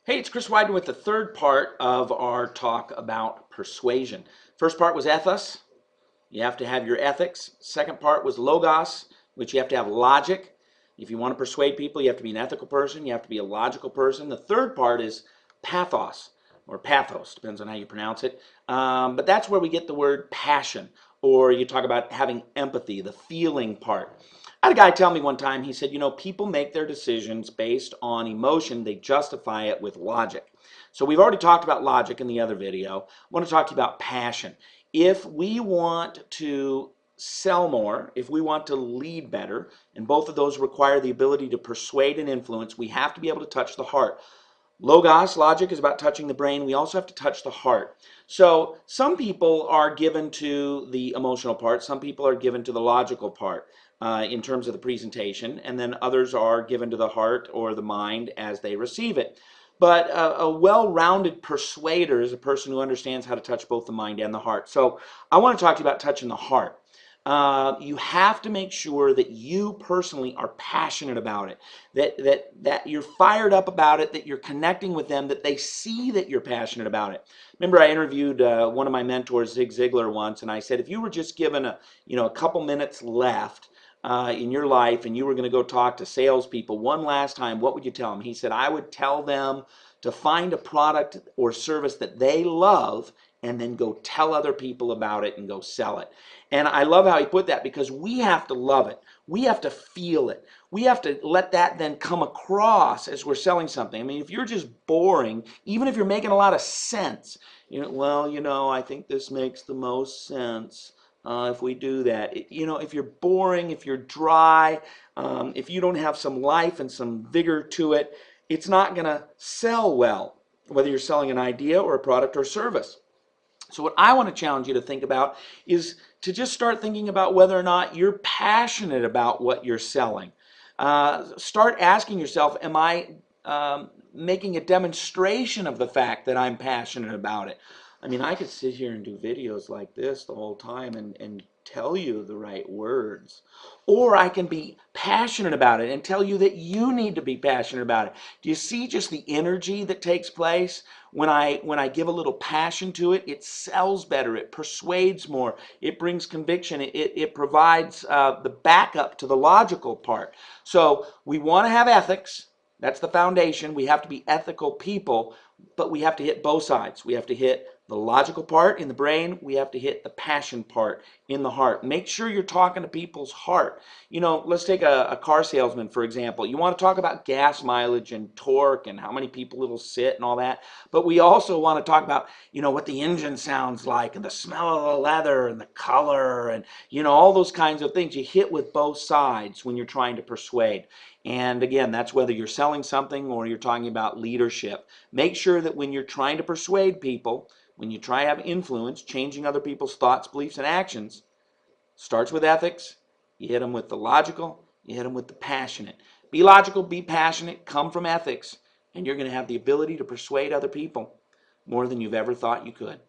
Hey, it's Chris Widener with the third part of our talk about persuasion. First part was ethos. You have to have your ethics. Second part was logos, which you have to have logic. If you want to persuade people, you have to be an ethical person. You have to be a logical person. The third part is pathos, or pathos, depends on how you pronounce it. But that's where we get the word passion, or you talk about having empathy, the feeling part. I had a guy tell me one time, he said, people make their decisions based on emotion. They justify it with logic. So we've already talked about logic in the other video. I want to talk to you about passion. If we want to sell more, if we want to lead better, and both of those require the ability to persuade and influence, we have to be able to touch the heart. Logos, logic, is about touching the brain. We also have to touch the heart. So some people are given to the emotional part. Some people are given to the logical part in terms of the presentation. And then others are given to the heart or the mind as they receive it. But a well-rounded persuader is a person who understands how to touch both the mind and the heart. So I want to talk to you about touching the heart. You have to make sure that you personally are passionate about it, that you're fired up about it, that you're connecting with them, that they see that you're passionate about it. Remember, I interviewed one of my mentors, Zig Ziglar, once, and I said, if you were just given a couple minutes left in your life and you were going to go talk to salespeople one last time, what would you tell them? He said, I would tell them to find a product or service that they love and then go tell other people about it and go sell it. And I love how he put that, because we have to love it. We have to feel it. We have to let that then come across as we're selling something. I mean, if you're just boring, even if you're making a lot of sense, I think this makes the most sense if we do that. If you're boring, if you're dry, if you don't have some life and some vigor to it, it's not going to sell well, whether you're selling an idea or a product or service. So what I want to challenge you to think about is to just start thinking about whether or not you're passionate about what you're selling. Start asking yourself, am I making a demonstration of the fact that I'm passionate about it? I mean, I could sit here and do videos like this the whole time and tell you the right words. Or I can be passionate about it and tell you that you need to be passionate about it. Do you see just the energy that takes place? When I give a little passion to it, it sells better, it persuades more, it brings conviction, it provides the backup to the logical part. So we want to have ethics. That's the foundation. We have to be ethical people, but we have to hit both sides. We have to hit the logical part in the brain. We have to hit the passion part in the heart. Make sure you're talking to people's heart. Let's take a car salesman, for example. You want to talk about gas mileage and torque and how many people it'll sit and all that. But we also want to talk about, what the engine sounds like and the smell of the leather and the color and, all those kinds of things. You hit with both sides when you're trying to persuade. And again, that's whether you're selling something or you're talking about leadership. Make sure that when you're trying to persuade people, when you try to have influence, changing other people's thoughts, beliefs, and actions, starts with ethics. You hit them with the logical, you hit them with the passionate. Be logical, be passionate, come from ethics, and you're going to have the ability to persuade other people more than you've ever thought you could.